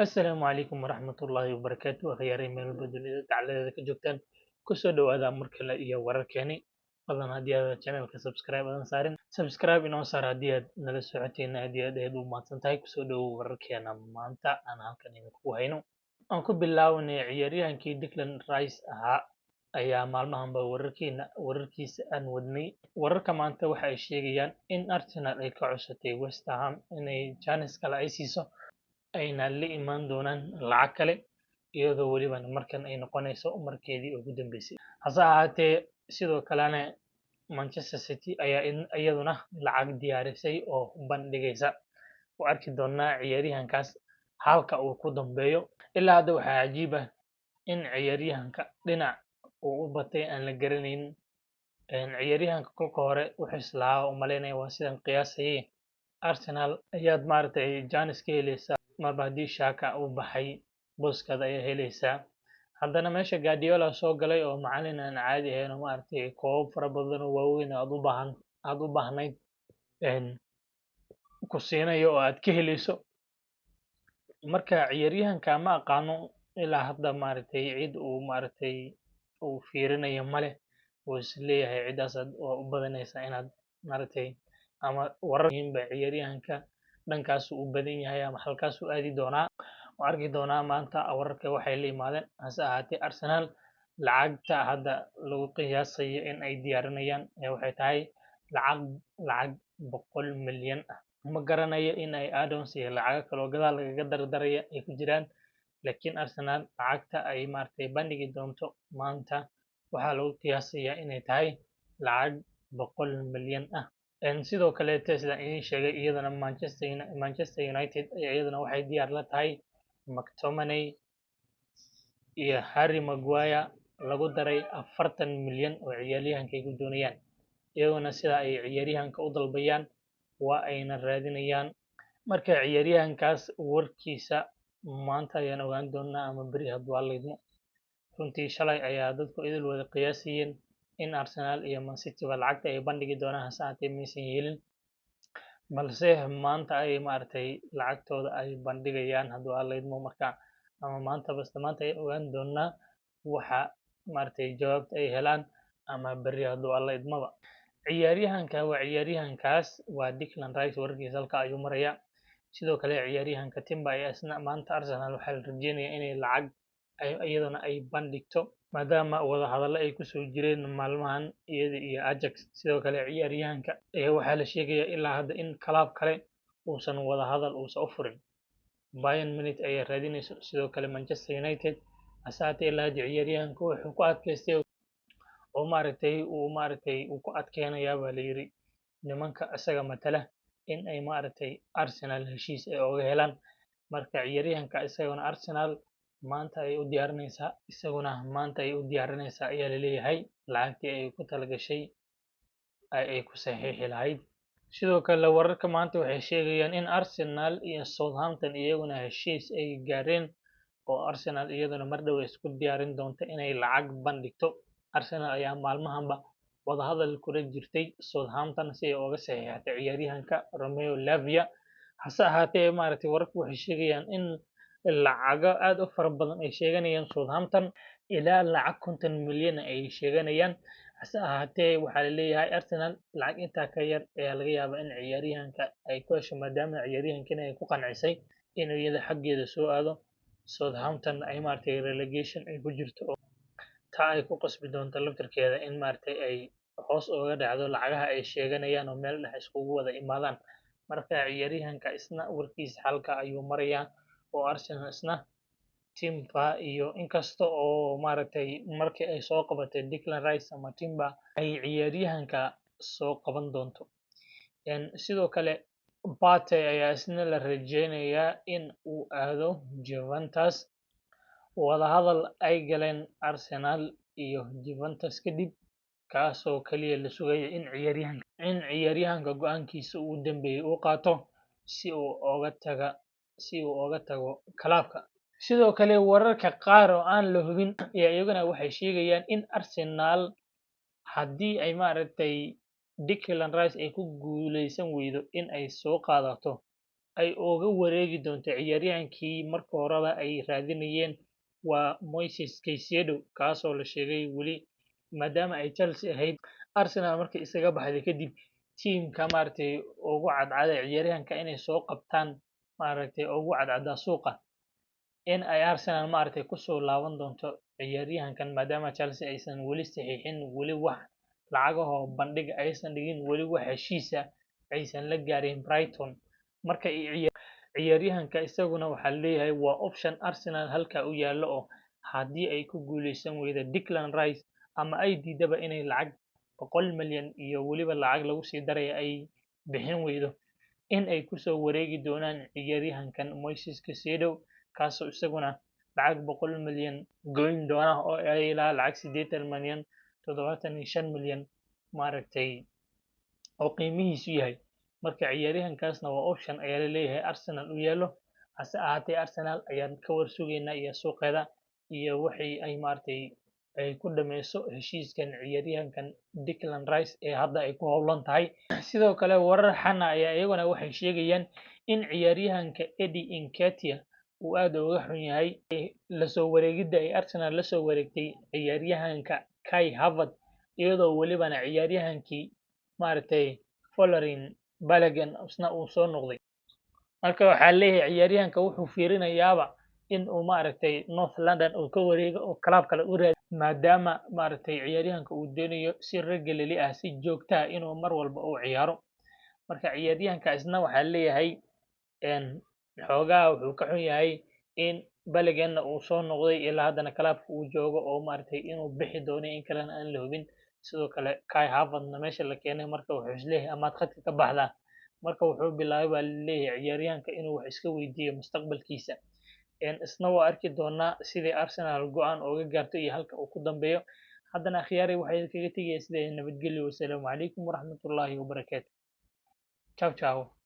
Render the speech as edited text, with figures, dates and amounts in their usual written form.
Asalaamu calaykum waraxmatullaahi wabarakaatu akhyaarey meel badalida dacaladeeda ka joogtaan kusoo dhawaada mar kale iyo wararkeeni fadlan haddii aad channelka subscribe adan saarin subscribe inoo saar haddii aad nala socoteen aad iyo aad u mahadsan tahay kusoo dhawow wararkeena maanta aan halkan idinku hayno aan ku bilaawnay ciyaaryahankii Declan Rice ahaa ayaa maalmahanba wararkiisa aan wadnay wararka maanta waxa ay sheegayaan in Arsenal ay ka codsatay West Ham inay chance kale ay siiso ayna la imaan doonaan lacag kale iyadoo weliba markan ay noqonayso markeedii ugu dambeysay hase ahaatee sidoo kalena Manchester City ayaa iyaduna lacag diyaarisay oo bandhigaysa u arki doonaa ciyaaryahankaas halka uu ku dambeeyo ilaa hadda waxaa cajiib ah in ciyaaryahanka dhinac uu u batay aan la garanayn ciyaaryahanka kolka hore wuxuu islahaa u malaynaya waa sidan qiyaasayay Arsenal ayaad maaragtay Janis ka helaysaa marba haddii Xhaka uu baxay booskaada ayaa helaysaa haddana meesha Guardiola soo galay oo macallin aan caadi ahayn oo maaragtay koobab fara badan oo waaweyn aad u baahnayd ku siinayo oo aad ka helayso marka ciyaaryahanka ma aqaano ilaa hadda maaragtay cid uu fiirinayo male uu is leeyahay ciddaasaad oo u badanaysaa inaad maaragtay ama warar yihiinba ciyaaryahanka dhankaasu u badan yahay ama halkaasuu aadi doonaa oo arki doonaa maanta wararka waxay la yimaadeen hase ahaatee Arsenal lacagta hadda lagu qiyaasayo in ay diyaarinayaan waxay tahay lacag 100 milyan ah ma garanayo in ay add-ons iyo lacago kale oo gadaal lagaga dardaraya ay ku jiraan laakiin Arsenal lacagta ay maaragtay bandhigi doonto maanta waxaa lagu qiyaasayaa inay tahay lacag 100 milyan ah sidoo kaleete sidaan idiin sheegay iyadana Manchester United iyadana waxay diyaar la tahay McTominay iyo Harry Maguire lagu daray 40 milyan oo ciyaaryahanka ay ku doonayaan iyaguna sida ay ciyaaryahanka u dalbayaan waa ayna raadinayaan marka ciyaaryahankaas warkiisa maanta ayaan ogaan doonaa ama beri hadduu alla idmo runtii shalay ayaa dadku idil wada qiyaasayeen in Arsenal iyo Man City ba lacagta ay bandhigi doonaan hase ahaatee maysan yeelin balse maanta ay maaragtay lacagtooda ay bandhigayaan hadduu alla idmo marka ama maanta ay ogaan doonaa waxa maaragtay jawaabta ay helaan ama beri hadduu alla idmaba ciyaaryahankaas waa Declan Rice wararkiisa halka ayuu marayaa sidoo kale ciyaaryahanka Timber ayaa isna maanta Arsenal waxaa la rajeynayaa inay lacag iyadana ay bandhigto maadaama wadahadallo ay kusoo jireen maalmahan iyada iyo Ajax sidoo kale ciyaaryahanka waxaa la sheegayaa ilaa hadda in kalaab kale uusan wadahadal uusan u furin Bayern Munich ayaa raadinayso sidoo kale Manchester United hase ahaatee ilaa hadda ciyaaryahanka wuxuu ku adkaystay oo uu ku adkeynayaa baa la yiri nimanka isaga matala in ay maaragtay Arsenal heshiis ay oga helaan marka ciyaaryahanka isaguna Arsenal maanta ay u diyaarinaysaa ayaa la leeyahay lacagtii ay ku talagashay ay ku saxiixi lahayd sidoo kale wararka maanta waxay sheegayaan in Arsenal iyo Southampton iyaguna heshiis ay gaareen oo Arsenal iyaduna mar dhow isku diyaarin doonto inay lacag bandhigto Arsenal ayaa maalmahanba wadahadal kula jirtay Southampton si ay uga saxiixatay ciyaaryahanka Romeo Lavia hase ahaatee maaragtay wararku waxay sheegayaan in lacago aad u fara badan ay sheeganayaan Southampton ilaa lacag 50 milyan ay sheeganayaan hase ahaatee waxaa la leeyahay Arsenal lacag intaa ka yar ayaa laga yaabaa in ciyaaryahanka ay ku hesho maadaama ciyaaryahankana ay ku qancisay inuu iyada xaggeeda soo aado Southampton ay maaragtay relegation ay ku jirto oo taa ay ku qasbi doonto laftirkeeda in maaragtay ay hoos uga dhacdo lacagaha ay sheeganayaan oo meel dhex iskugu wada imaadaan marka ciyaaryahanka isna warkiisa halka ayuu marayaa oo Arsenal isna Timber iyo inkasta oo maaragtay markii ay soo qabatay Declan Rice ama Timber ay ciyaaryahanka soo qaban doonto sidoo kale Partey ayaa isna la rajeynayaa in uu aado Juventus wadahadal ay galeen Arsenal iyo Juventus kadib kaasoo kaliya la sugaya in ciyaaryahanka go-aankiisa ugu dambeeyay uu qaato si uu oga tago kalaabka sidoo kale wararka qaar oo aan la hubin ayaa iyaguna waxay sheegayaan in Arsenal haddii ay maaragtay Declan Rice ay ku guuleysan weydo in ay soo qaadato ay uga wareegi doonto ciyaaryahankii marka horeba ay raadinayeen waa Moises Caicedo kaasoo la sheegay weli maadaama ay Chelsea ahayd Arsenal markii isaga baxday kadib tiimka ugu cadcada ciyaaryahanka inay soo qabtaan ugu cadcada suuqa in ay Arsenal kusoo laaban doonto ciyaaryahankan maadaama Chelsea aysan weli saxiixin weli wax lacagahoo bandhig aysan dhigin weli wax heshiisa aysan la gaarin Brighton marka ciyaaryahanka isaguna waxaa leeyahay waa option Arsenal halka u yaallo oo haddii ay ku guuleysan weydo Declan Rice ama ay diidaba inay lacag 100 milyan iyo weliba lacag lagu sii daray ay bixin weydo in ay kusoo wareegi doonaan ciyaaryahankan Moises Caicedo kaasoo isaguna lacag 100 milyan goyn doona oo ay ilaa lacag 80 milyan 75 milyan oo qiimihiisu yahay marka ciyaaryahankaasna waa option ayaa la leeyahay Arsenal u yaalo hase ahaatee Arsenal ayaan ka war sugaynaa iyo suuqeeda iyo waxay ay ku dhameyso heshiiskan ciyaaryahankan Declan Rice ee hadda ay ku howlan tahay sidoo kale warar xana ayaa iyaguna waxay sheegayaan in ciyaaryahanka Eddie Nketiah uu aad uga xun yahay lasoo wareegidda ay Arsenal la soo wareegtay ciyaaryahanka Kai Havertz iyadoo welibana ciyaaryahankii Folarin Balogun isna uu soo noqday marka waxaa leeyahay ciyaaryahanka wuxuu fiirinayaaba in uu North London uu ka wareego oo club kale u raadiyo maadaama ciyaaryahanka uu doonayo si regularly ah si joogto ah inuu mar walba u ciyaaro marka ciyaaryahanka isna waxaa leeyahay xoogaa wuxuu ka xun yahay in Balogunna uu soo noqday ilaa haddana clubka uu joogo oo inuu bixi doono in kalena aan la hubin sidoo kale Kai Havertzna meesha la keenay marka wuxuu isleeyahay amaad khadka ka baxdaa marka wuxuu bilaabay baa leeyahay ciyaaryahanka inuu wax iska weydiiyo mustaqbalkiisa isna waa arki doonaa sidii Arsenal go'aan uga gaarto iyo halka uu ku dambeeyo haddana akhyaari waxay kaga tegayaan sida nabadgelyo wasalaamu calaykum waraxmatullaahi wabarakaatu ciao ciao